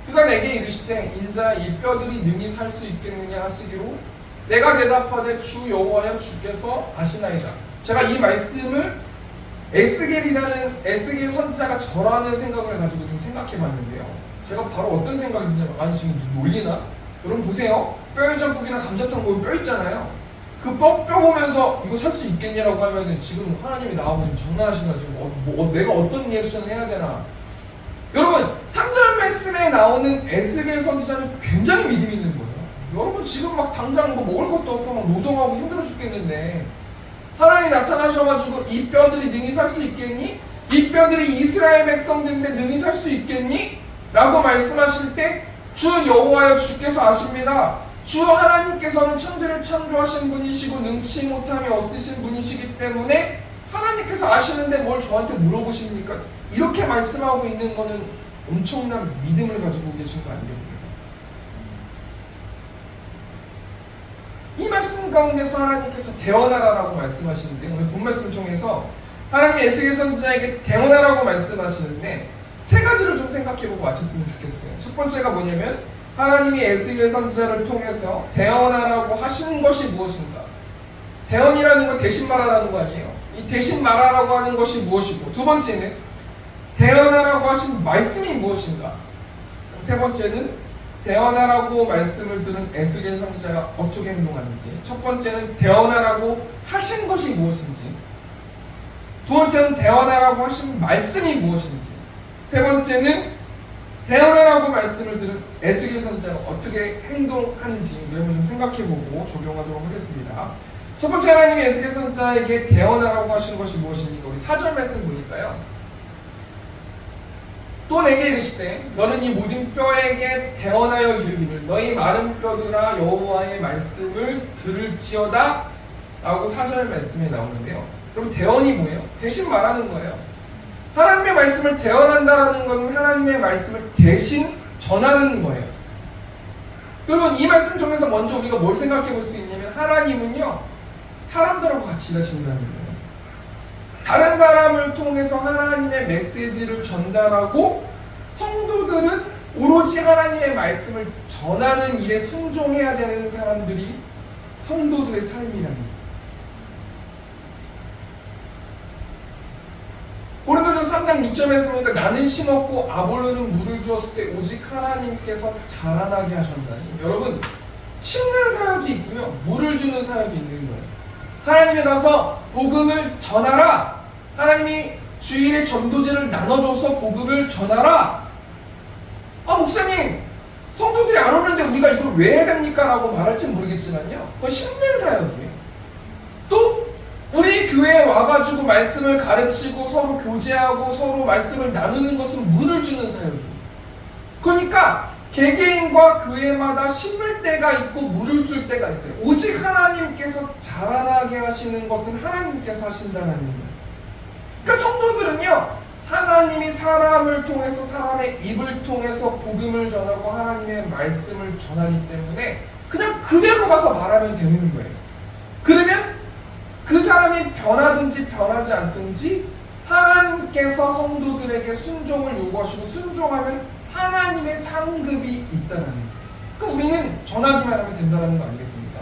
그가 내게 이르시되 인자 이 뼈들이 능히 살 수 있겠느냐 하시기로 내가 대답하되 주 여호와여 주께서 아시나이다. 제가 이 말씀을 에스겔 선지자가 저라는 생각을 가지고 좀 생각해 봤는데요. 제가 바로 어떤 생각이 드냐면, 아니 지금 놀리나? 여러분 보세요. 뼈해장국이나 감자탕 보면 뼈 있잖아요. 그 뼈 보면서 이거 살 수 있겠냐라고 하면은 지금 하나님이 나하고 지금 장난하시나, 지금 내가 어떤 리액션을 해야 되나. 여러분 3절 말씀에 나오는 에스겔 선지자는 굉장히 믿음 있는 거예요. 여러분 지금 막 당장 뭐 먹을 것도 없고 막 노동하고 힘들어 죽겠는데 하나님이 나타나셔가지고 이 뼈들이 능히 살 수 있겠니? 이 뼈들이 이스라엘 백성들인데 능히 살 수 있겠니? 라고 말씀하실 때 주 여호와여 주께서 아십니다. 주 하나님께서는 천지를 창조하신 분이시고 능치 못함이 없으신 분이시기 때문에 하나님께서 아시는데 뭘 저한테 물어보십니까? 이렇게 말씀하고 있는 거는 엄청난 믿음을 가지고 계신 거 아니겠습니까? 이 말씀 가운데서 하나님께서 대언하라라고 말씀하시는데, 오늘 본 말씀 통해서 하나님이 에스겔 선지자에게 대언하라고 말씀하시는데 세 가지를 좀 생각해보고 마쳤으면 좋겠어요. 첫 번째가 뭐냐면, 하나님이 에스겔 선지자를 통해서 대언하라고 하신 것이 무엇인가? 대언이라는 건 대신 말하라는 거 아니에요. 이 대신 말하라고 하는 것이 무엇이고, 두 번째는 대언하라고 하신 말씀이 무엇인가? 세 번째는 대언하라고 말씀을 들은 에스겔 선지자가 어떻게 행동하는지. 첫 번째는 대언하라고 하신 것이 무엇인지, 두 번째는 대언하라고 하신 말씀이 무엇인지, 세 번째는 대언하라고 말씀을 들은 에스겔 선지자가 어떻게 행동하는지 여러분 좀 생각해보고 적용하도록 하겠습니다. 첫 번째, 하나님이 에스겔 선지자에게 대언하라고 하신 것이 무엇입니까? 우리 4절 말씀 보니까요. 또 내게 이르시되 너는 이 모든 뼈에게 대언하여 이르기를 너희 마른 뼈들아 여호와의 말씀을 들을지어다 라고 4절 말씀에 나오는데요. 여러분 대언이 뭐예요? 대신 말하는 거예요. 하나님의 말씀을 대언한다라는 것은 하나님의 말씀을 대신 전하는 거예요. 여러분 이 말씀 중에서 먼저 우리가 뭘 생각해 볼 수 있냐면, 하나님은요 사람들하고 같이 일하신다는 거예요. 다른 사람을 통해서 하나님의 메시지를 전달하고 성도들은 오로지 하나님의 말씀을 전하는 일에 순종해야 되는 사람들이 성도들의 삶이라는 거예요. 고린도전서 3장 6절에서 보니까 나는 심었고 아볼로는 물을 주었을 때 오직 하나님께서 자라나게 하셨다니. 여러분 심는 사역이 있고요, 물을 주는 사역이 있는 거예요. 하나님이 가서 복음을 전하라. 하나님이 주일에 전도제를 나눠줘서 복음을 전하라. 아 목사님 성도들이 안 오는데 우리가 이걸 왜 해야 됩니까? 라고 말할지 모르겠지만요, 그건 심는 사역이에요. 또 우리 교회에 와가지고 말씀을 가르치고 서로 교제하고 서로 말씀을 나누는 것은 물을 주는 사역이에요. 그러니까 개개인과 교회마다 심을 때가 있고 물을 줄 때가 있어요. 오직 하나님께서 자라나게 하시는 것은 하나님께서 하신다는 거예요. 그러니까 성도들은요, 하나님이 사람을 통해서, 사람의 입을 통해서 복음을 전하고 하나님의 말씀을 전하기 때문에 그냥 그대로 가서 말하면 되는 거예요. 그러면 그 사람이 변하든지 변하지 않든지 하나님께서 성도들에게 순종을 요구하시고 순종하면 하나님의 상급이 있다는 거예요. 그러니까 우리는 전하기만 하면 된다는 거 아니겠습니까?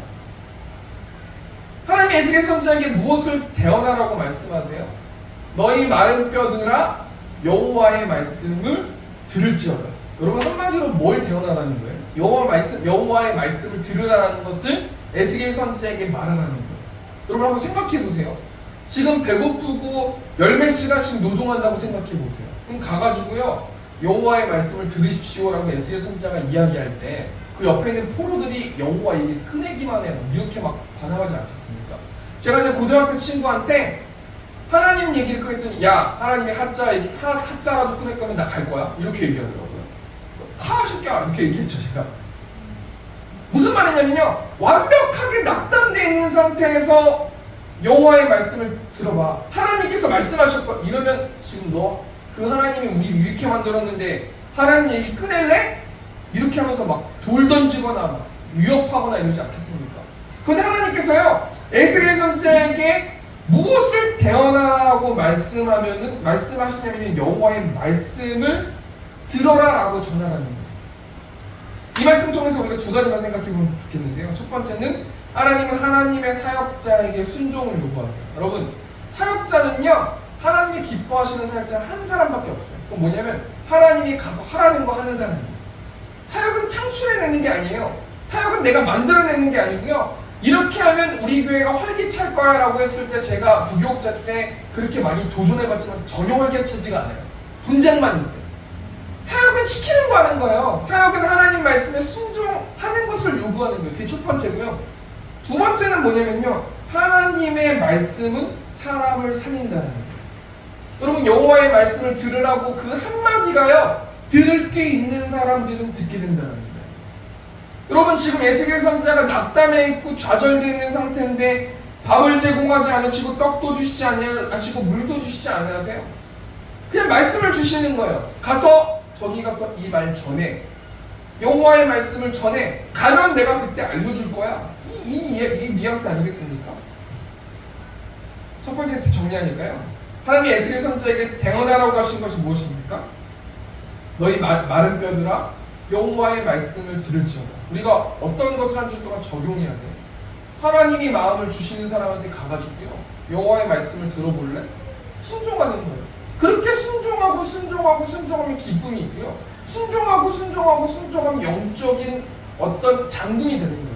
하나님이 에스겔 선지자에게 무엇을 대언하라고 말씀하세요? 너희 마른 뼈들아 여호와의 말씀을 들을지어다. 여러분 한마디로 뭘 대언하라는 거예요? 여호와의 말씀을 들으라는 것을 에스겔 선지자에게 말하라는 거예요. 여러분 한번 생각해 보세요. 지금 배고프고 열몇 시간씩 노동한다고 생각해 보세요. 그럼 가가지고요 여호와의 말씀을 들으십시오라고 에스겔 선지자가 이야기할 때 그 옆에 있는 포로들이 여호와 얘기를 꺼내기만 해요. 이렇게 막 반항하지 않겠습니까? 제가 이제 고등학교 친구한테 하나님 얘기를 꺼냈더니 야 하나님의 하자라도 꺼낼 거면 나 갈 거야 이렇게 얘기하더라고요. 가 새끼야 이렇게 얘기했죠 제가. 무슨 말이냐면요 완벽하게 낙담되어 있는 상태에서 여호와의 말씀을 들어봐. 하나님께서 말씀하셨어. 이러면 지금 너 그 하나님이 우리를 이렇게 만들었는데 하나님 얘기 꺼낼래? 이렇게 하면서 막 돌 던지거나 막 위협하거나 이러지 않겠습니까? 그런데 하나님께서요 에스겔 선지자에게 무엇을 대언하라고 말씀하시냐면 여호와의 말씀을 들어라라고 전하라는 거예요. 이 말씀 통해서 우리가 두 가지만 생각해보면 좋겠는데요. 첫 번째는 하나님은 하나님의 사역자에게 순종을 요구하세요. 여러분 사역자는요 하나님이 기뻐하시는 사역자는 한 사람밖에 없어요. 그건 뭐냐면 하나님이 가서 하라는 거 하는 사람이에요. 사역은 창출해내는 게 아니에요. 사역은 내가 만들어내는 게 아니고요. 이렇게 하면 우리 교회가 활기찰 거야 라고 했을 때 제가 부교육자 때 그렇게 많이 도전해봤지만 전혀 활기차지가 않아요. 분쟁만 있어요. 사역은 시키는 거 하는 거예요. 사역은 하나님 말씀에 순종하는 것을 요구하는 거예요. 그게 첫 번째고요. 두 번째는 뭐냐면요 하나님의 말씀은 사람을 살린다는 거예요. 여러분 여호와의 말씀을 들으라고 그 한마디가요 들을 게 있는 사람들은 듣게 된다는 거예요. 여러분 지금 에스겔 선지자가 낙담해 있고 좌절되어 있는 상태인데 밥을 제공하지 않으시고 떡도 주시지 않으시고 물도 주시지 않으세요? 그냥 말씀을 주시는 거예요. 저기 가서 이 말 전해. 여호와의 말씀을 전해. 가면 내가 그때 알려줄 거야. 이 뉘앙스 아니겠습니까? 첫 번째 정리하니까요. 하나님이 에스겔 선지자에게 대언하라고 하신 것이 무엇입니까? 너희 마른 뼈들아 여호와의 말씀을 들을지어다. 우리가 어떤 것을 한 주 동안 적용해야 돼. 하나님이 마음을 주시는 사람한테 가가지고요 여호와의 말씀을 들어볼래? 순종하는 거예요. 그렇게 순종하면 기쁨이 있고요. 순종하면 영적인 어떤 장군이 되는 거예요.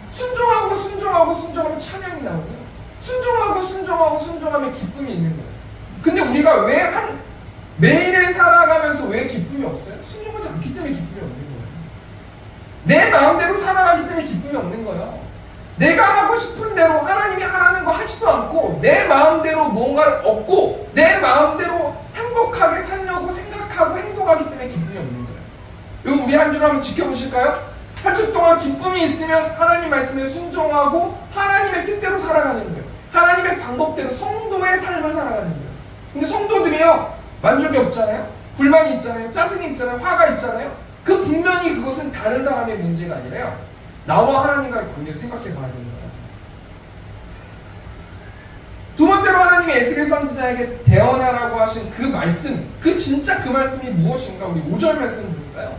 순종하면 찬양이 나오고요. 순종하면 기쁨이 있는 거예요. 근데 우리가 왜 매일을 살아가면서 왜 기쁨이 없어요? 순종하지 않기 때문에 기쁨이 없는 거예요. 내 마음대로 살아가기 때문에 기쁨이 없는 거예요. 내가 하고 싶은 대로 하나님이 하라는 거 하지도 않고 내 마음대로 무언가를 얻고 내 마음대로 행복하게 살려고 생각하고 행동하기 때문에 기쁨이 없는 거예요. 여러분 우리 한 주를 한번 지켜보실까요? 한 주 동안 기쁨이 있으면 하나님 말씀에 순종하고 하나님의 뜻대로 살아가는 거예요. 하나님의 방법대로 성도의 삶을 살아가는 거예요. 근데 성도들이요 만족이 없잖아요. 불만이 있잖아요. 짜증이 있잖아요. 화가 있잖아요. 그 분명히 그것은 다른 사람의 문제가 아니라요 나와 하나님과의 관계를 생각해 봐야 된다. 두 번째로 하나님이 에스겔 선지자에게 대언하라고 하신 그 말씀, 진짜 그 말씀이 무엇인가? 우리 5절 말씀을 볼까요?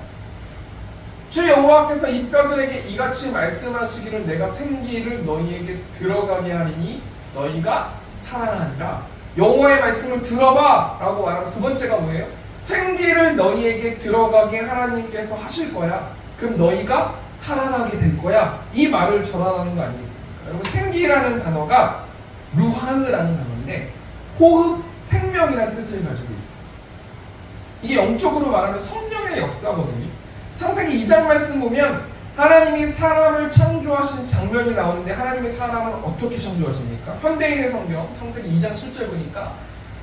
주 여호와께서 이 뼈들에게 이같이 말씀하시기를 내가 생기를 너희에게 들어가게 하리니 너희가 살아나리라. 여호와의 말씀을 들어봐 라고 말하면 두 번째가 뭐예요? 생기를 너희에게 들어가게 하나님께서 하실 거야. 그럼 너희가 살아나게 될 거야. 이 말을 전하는 거 아니겠습니까? 여러분 생기라는 단어가 루하느라는 단어인데 호흡, 생명이라는 뜻을 가지고 있어요. 이게 영적으로 말하면 성령의 역사거든요. 창세기 2장 말씀 보면 하나님이 사람을 창조하신 장면이 나오는데 하나님의 사람을 어떻게 창조하십니까? 현대인의 성경 창세기 2장 7절 보니까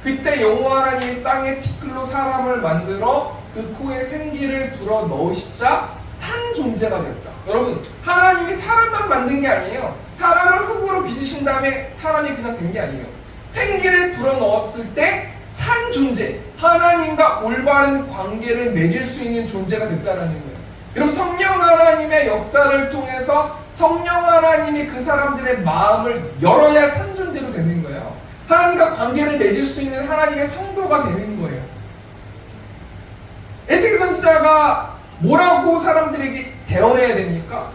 그때 여호와 하나님이 땅에 티끌로 사람을 만들어 그 코에 생기를 불어 넣으시자 산 존재가 됐다. 여러분 하나님이 사람만 만든 게 아니에요. 사람을 흙으로 빚으신 다음에 사람이 그냥 된 게 아니에요. 생기를 불어 넣었을 때 산 존재, 하나님과 올바른 관계를 맺을 수 있는 존재가 됐다는 거예요. 여러분 성령 하나님의 역사를 통해서 성령 하나님이 그 사람들의 마음을 열어야 산존대로 되는 거예요. 하나님과 관계를 맺을 수 있는 하나님의 성도가 되는 거예요. 에스겔 선지자가 뭐라고 사람들에게 대언해야 됩니까?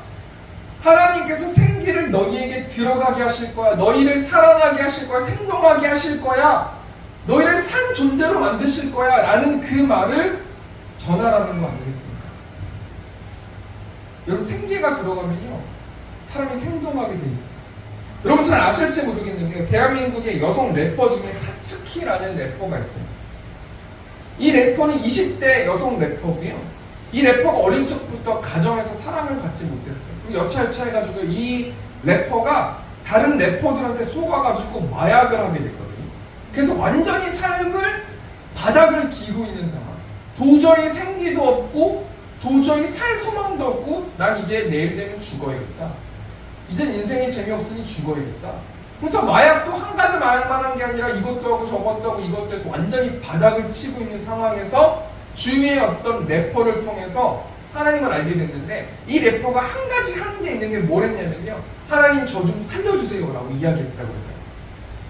하나님께서 생기를 너희에게 들어가게 하실 거야. 너희를 살아나게 하실 거야. 생동하게 하실 거야. 너희를 산 존재로 만드실 거야. 라는 그 말을 전하라는 거 아니겠습니까? 여러분, 생기가 들어가면요, 사람이 생동하게 돼 있어요. 여러분 잘 아실지 모르겠는데요, 대한민국의 여성 래퍼 중에 사츠키라는 래퍼가 있어요. 이 래퍼는 20대 여성 래퍼고요. 이 래퍼가 어린 적부터 가정에서 사랑을 받지 못했어요. 그리고 여차여차해가지고 이 래퍼가 다른 래퍼들한테 속아가지고 마약을 하게 됐거든요. 그래서 완전히 삶을 바닥을 기고 있는 상황. 도저히 생기도 없고 도저히 살 소망도 없고 난 이제 내일 되면 죽어야겠다. 이젠 인생이 재미없으니 죽어야겠다. 그래서 마약도 한 가지 마약만 한 게 아니라 이것도 하고 저것도 하고 이것도 해서 완전히 바닥을 치고 있는 상황에서 주위의 어떤 래퍼를 통해서 하나님을 알게 됐는데, 이 래퍼가 한 가지 한 게 있는 게 뭐랬냐면요, 하나님 저 좀 살려주세요 라고 이야기했다고 해요.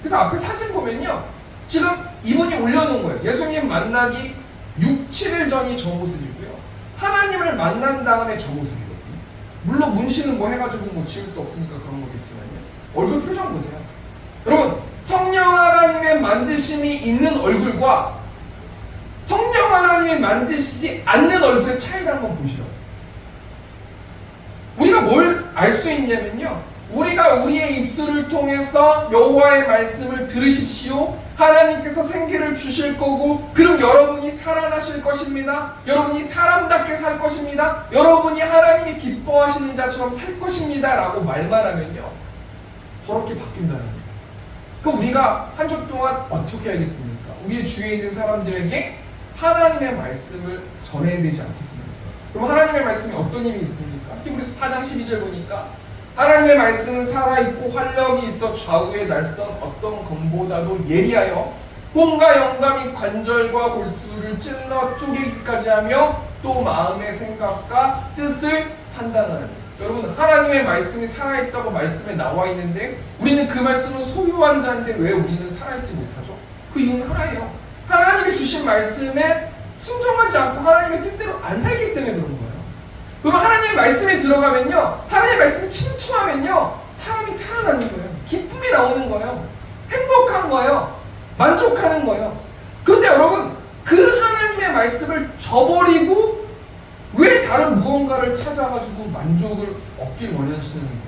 그래서 앞에 사진 보면요, 지금 이분이 올려놓은 거예요. 예수님 만나기 6, 7일 전이 저 모습이고요, 하나님을 만난 다음에 저 모습이거든요. 물론 문신은 뭐 해가지고 뭐 지울 수 없으니까 그런 거겠지만요, 얼굴 표정 보세요. 여러분, 성령 하나님의 만지심이 있는 얼굴과 성령 하나님이 만지시지 않는 얼굴의 차이를 한번 보시라고. 우리가 뭘 알 수 있냐면요, 우리가 우리의 입술을 통해서 여호와의 말씀을 들으십시오, 하나님께서 생기를 주실 거고, 그럼 여러분이 살아나실 것입니다, 여러분이 사람답게 살 것입니다, 여러분이 하나님이 기뻐하시는 자처럼 살 것입니다 라고 말만 하면요, 저렇게 바뀐다는 거예요. 그럼 우리가 한 주 동안 어떻게 하겠습니까? 우리의 주위에 있는 사람들에게 하나님의 말씀을 전해야 되지 않겠습니까? 그럼 하나님의 말씀이 어떤 힘이 있습니까? 히브리서 4장 12절 보니까 하나님의 말씀은 살아있고 활력이 있어 좌우의 날선 어떤 검보다도 예리하여 혼과 영감이 관절과 골수를 찔러 쪼개기까지 하며 또 마음의 생각과 뜻을 판단하는. 여러분, 하나님의 말씀이 살아있다고 말씀에 나와 있는데 우리는 그 말씀은 소유한 자인데 왜 우리는 살아있지 못하죠? 그 이유는 하나예요. 하나님이 주신 말씀에 순종하지 않고 하나님의 뜻대로 안 살기 때문에 그런 거예요. 그러면 하나님의 말씀에 들어가면요, 하나님의 말씀을 침투하면요, 사람이 살아나는 거예요. 기쁨이 나오는 거예요. 행복한 거예요. 만족하는 거예요. 그런데 여러분, 그 하나님의 말씀을 저버리고 왜 다른 무언가를 찾아가지고 만족을 얻길 원하시는 거예요?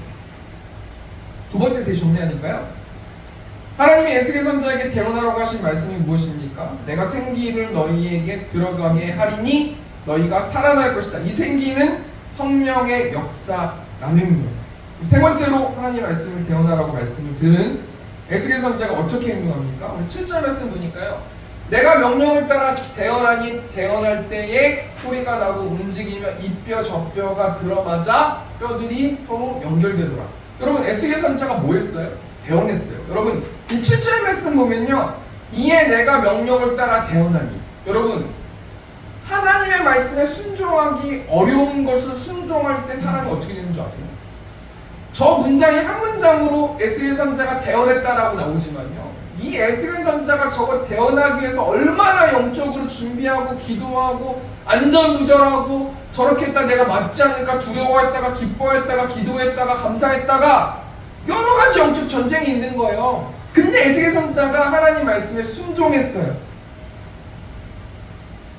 두 번째 대시 정리하니까요, 하나님이 에스겔 선지자에게 대언하라고 하신 말씀이 무엇입니까? 내가 생기를 너희에게 들어가게 하리니 너희가 살아날 것이다. 이 생기는 성령의 역사라는 거예요. 세 번째로 하나님의 말씀을 대언하라고 말씀을 들은 에스겔 선지자가 어떻게 행동합니까? 우리 7절 말씀 보니까요, 내가 명령을 따라 대언하니 대언할 때에 소리가 나고 움직이며 이 뼈 저 뼈가 들어맞아 뼈들이 서로 연결되더라. 여러분, 에스겔 선지자가 뭐 했어요? 대언했어요. 여러분, 이 7절 말씀 보면요, 이에 내가 명령을 따라 대언하니, 여러분, 하나님의 말씀에 순종하기 어려운 것을 순종할 때 사람이 어떻게 되는 줄 아세요? 저 문장이 한 문장으로 에스겔 선지자가 대언했다라고 나오지만요, 이 에스겔 선지자가 저거 대언하기 위해서 얼마나 영적으로 준비하고 기도하고 안전부절하고 저렇게 했다 내가 맞지 않을까 두려워했다가 기뻐했다가 기도했다가 감사했다가 여러 가지 영적 전쟁이 있는 거예요. 근데 에스겔 선지자가 하나님 말씀에 순종했어요.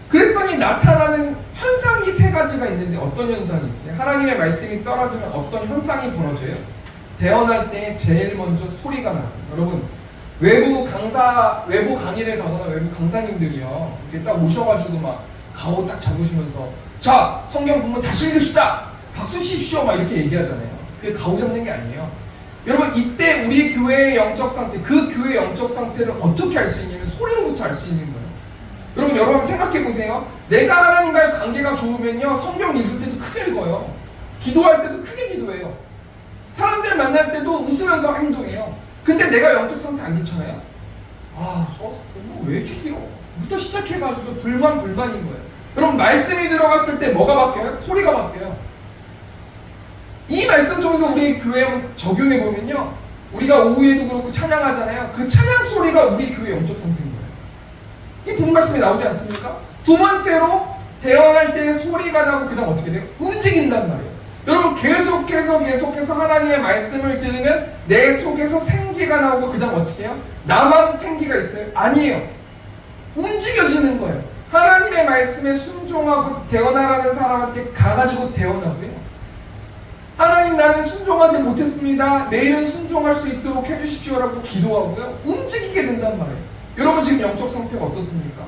그랬더니 나타나는 현상이 세 가지가 있는데 어떤 현상이 있어요? 하나님의 말씀이 떨어지면 어떤 현상이 벌어져요? 대언할 때 제일 먼저 소리가 나요. 여러분, 외부 강의를 가거나 외부 강사님들이요, 이렇게 딱 오셔가지고 막 가오 딱 잡으시면서 자, 성경 본문 다시 읽읍시다, 박수 치십시오, 막 이렇게 얘기하잖아요. 그게 가오 잡는 게 아니에요. 여러분, 이때 우리 교회의 영적 상태, 그 교회의 영적 상태를 어떻게 알 수 있냐면 소리로부터 알 수 있는 거예요. 여러분, 여러분 생각해 보세요. 내가 하나님과의 관계가 좋으면요, 성경 읽을 때도 크게 읽어요. 기도할 때도 크게 기도해요. 사람들 만날 때도 웃으면서 행동해요. 근데 내가 영적 상태 안 좋잖아요. 왜 이렇게 길어? 부터 시작해가지고 불만인 거예요. 여러분, 말씀이 들어갔을 때 뭐가 바뀌어요? 소리가 바뀌어요. 이 말씀 통해서 우리 교회에 한번 적용해 보면요, 우리가 오후에도 그렇고 찬양하잖아요. 그 찬양 소리가 우리 교회 영적 상태인 거예요. 이 본 말씀이 나오지 않습니까? 두 번째로 대언할 때 소리가 나고 그 다음 어떻게 돼요? 움직인단 말이에요. 여러분 계속해서 하나님의 말씀을 들으면 내 속에서 생기가 나오고 그 다음 어떻게 해요? 나만 생기가 있어요? 아니에요. 움직여지는 거예요. 하나님의 말씀에 순종하고 대언하라는 사람한테 가가지고 대언하고요, 하나님 나는 순종하지 못했습니다, 내일은 순종할 수 있도록 해주십시오라고 기도하고요, 움직이게 된단 말이에요. 여러분 지금 영적 상태가 어떻습니까?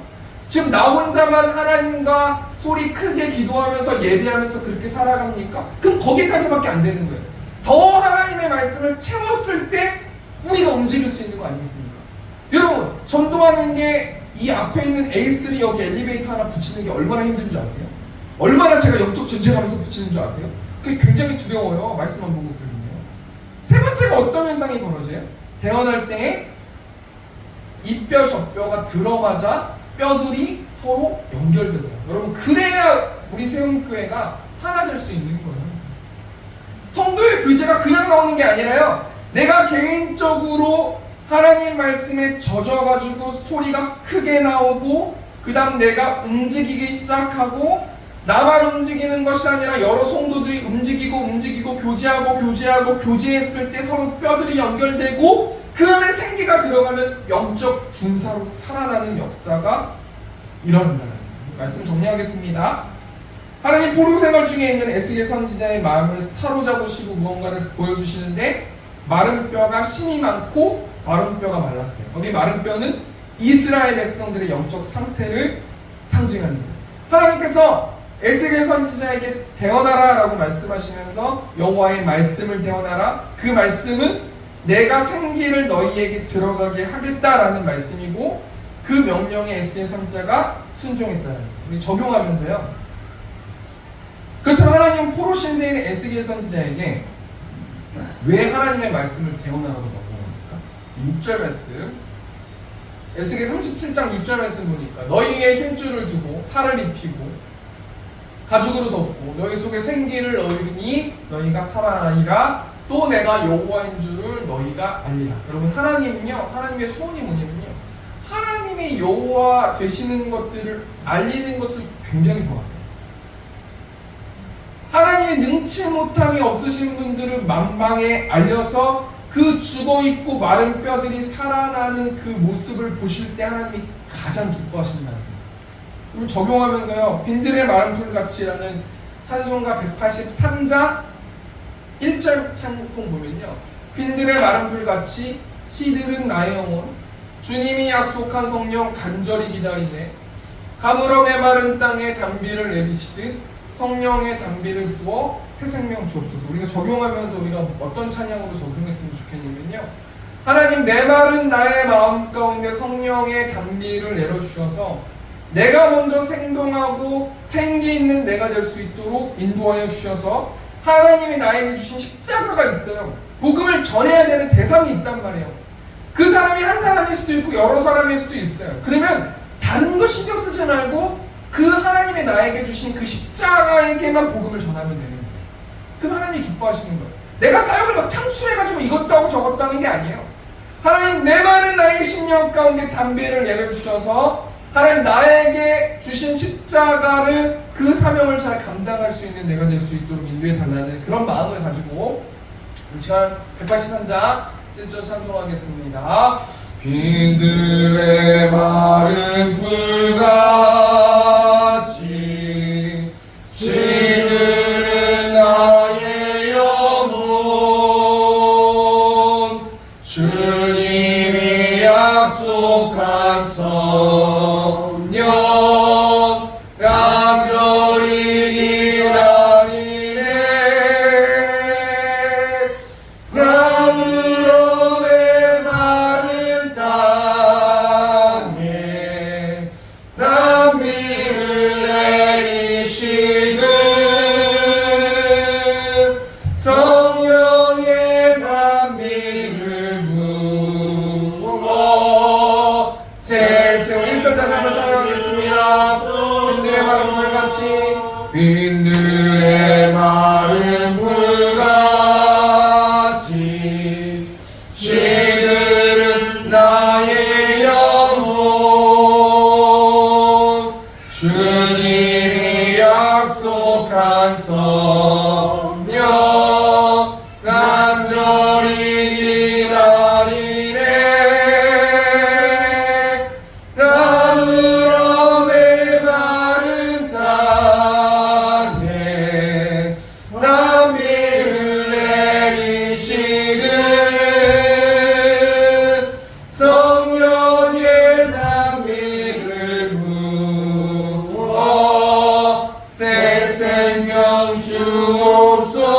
지금 나 혼자만 하나님과 소리 크게 기도하면서 예배하면서 그렇게 살아갑니까? 그럼 거기까지밖에 안 되는 거예요. 더 하나님의 말씀을 채웠을 때 우리가 움직일 수 있는 거 아니겠습니까? 여러분 전도하는 게 이 앞에 있는 A3 여기 엘리베이터 하나 붙이는 게 얼마나 힘든 줄 아세요? 얼마나 제가 영적 전쟁하면서 붙이는 줄 아세요? 그게 굉장히 두려워요. 말씀만 보고 들으면요. 세 번째가 어떤 현상이 벌어져요? 대언할 때 이 뼈 저 뼈가 들어맞아 뼈들이 서로 연결되더라고요. 여러분 그래야 우리 세움교회가 하나 될 수 있는 거예요. 성도의 교제가 그냥 나오는 게 아니라요, 내가 개인적으로 하나님 말씀에 젖어가지고 소리가 크게 나오고 그 다음 내가 움직이기 시작하고, 나만 움직이는 것이 아니라 여러 성도들이 움직이고 교제했을 때 서로 뼈들이 연결되고 그 안에 생기가 들어가면 영적 군사로 살아나는 역사가 일어난다는 말씀 정리하겠습니다. 하나님 포로 생활 중에 있는 에스겔 선지자의 마음을 사로잡으시고 무언가를 보여주시는데, 마른 뼈가 힘이 많고 마른 뼈가 말랐어요. 여기 마른 뼈는 이스라엘 백성들의 영적 상태를 상징하는 거예요. 하나님께서 에스겔 선지자에게 대언하라 라고 말씀하시면서 여호와의 말씀을 대언하라, 그 말씀은 내가 생기를 너희에게 들어가게 하겠다라는 말씀이고, 그 명령에 에스겔 선지자가 순종했다는 거예요. 우리 적용하면서요, 그렇다면 하나님은 포로 신세인 에스겔 선지자에게 왜 하나님의 말씀을 대언하라고 명령합니까? 6절 말씀, 에스겔 37장 6절 말씀 보니까 너희의 힘줄을 두고 살을 입히고 가죽으로 덮고 너희 속에 생기를 넣으니 너희가 살아나리라, 또 내가 여호와인 줄을 너희가 알리라. 여러분 하나님은요, 하나님의 소원이 뭐냐면요, 하나님의 여호와 되시는 것들을 알리는 것을 굉장히 좋아하세요. 하나님의 능치 못함이 없으신 분들을 만방에 알려서 그 죽어있고 마른 뼈들이 살아나는 그 모습을 보실 때 하나님이 가장 기뻐하신다는 거예요. 그럼 적용하면서요, 빈들의 마른 풀같이라는 찬송가 183장 1절 찬송 보면요, 빈들의 마른 풀같이 시들은 나의 영혼, 주님이 약속한 성령 간절히 기다리네, 가물어 메마른 땅에 단비를 내리시듯 성령의 단비를 부어 새 생명 주옵소서. 우리가 적용하면서 우리가 어떤 찬양으로 적용했으면 좋겠냐면요, 하나님 메마른 나의 마음 가운데 성령의 단비를 내려주셔서 내가 먼저 생동하고 생기 있는 내가 될 수 있도록 인도하여 주셔서, 하나님이 나에게 주신 십자가가 있어요. 복음을 전해야 되는 대상이 있단 말이에요. 그 사람이 한 사람일 수도 있고 여러 사람일 수도 있어요. 그러면 다른 거 신경 쓰지 말고 그 하나님의 나에게 주신 그 십자가에게만 복음을 전하면 되는 거예요. 그럼 하나님이 기뻐하시는 거예요. 내가 사역을 막 창출해가지고 이것도 하고 저것도 하는 게 아니에요. 하나님 메마른 나의 심령 가운데 담비를 내려주셔서 하나님 나에게 주신 십자가를, 그 사명을 잘 감당할 수 있는 내가 될 수 있도록 인도해 달라는 그런 마음을 가지고 이 시간 183장 1절 찬송하겠습니다. 빈들의 마른 풀같이 시들은 나의 영혼, 주님이 약속한 성령 간절히 기다리네, 나무로 메마른 땅에 단비를 내리시듯 성령의 단비를 부어 새 생명. 1절 다시 한번 찬양하겠습니다. 빈들의 마른 풀같이, 빈들의 마른 풀같이 주님이 약속한 성령 간절히 기다리네. 나무로 메마른 땅에 단비를 내리시는 성령의 단비를 부어 새 생명 주옵소서.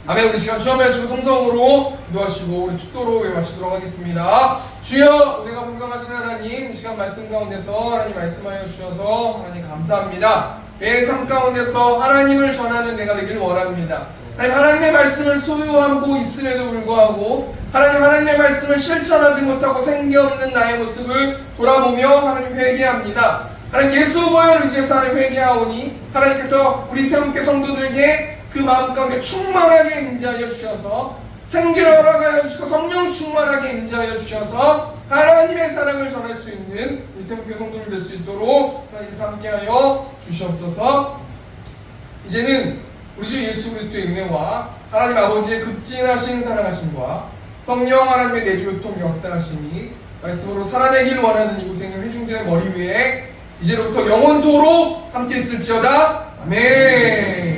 아멘. 우리 시간 주여 하시고 통성으로 기도하시고 우리 축도로 외마시도록 하겠습니다. 주여, 은혜가 풍성하신 하나님, 이 시간 말씀 가운데서 하나님 말씀하여 주셔서 하나님 감사합니다. 매일 삶 가운데서 하나님을 전하는 내가 되길 원합니다. 하나님의 말씀을 소유하고 있음에도 불구하고 하나님의 말씀을 실천하지 못하고 생기 없는 나의 모습을 돌아보며 하나님 회개합니다. 하나님 예수 보혈을 의지해서 하나님 회개하오니 하나님께서 우리 새움교 성도들에게 그 마음 가운데 충만하게 임재하여 주셔서 생기를 허락하여 주시고 성령 충만하게 임재하여 주셔서 하나님의 사랑을 전할 수 있는 우리 새움교 성도들 될 수 있도록 하나님께서 함께하여 주시옵소서. 이제는 우리 주 예수 그리스도의 은혜와 하나님 아버지의 극진하신 사랑하심과 성령 하나님의 내주교통 역사하심이 말씀으로 살아내길 원하는 이곳에 있는 회중들의 머리 위에 이제로부터 영원토록 함께 있을지어다. 아멘.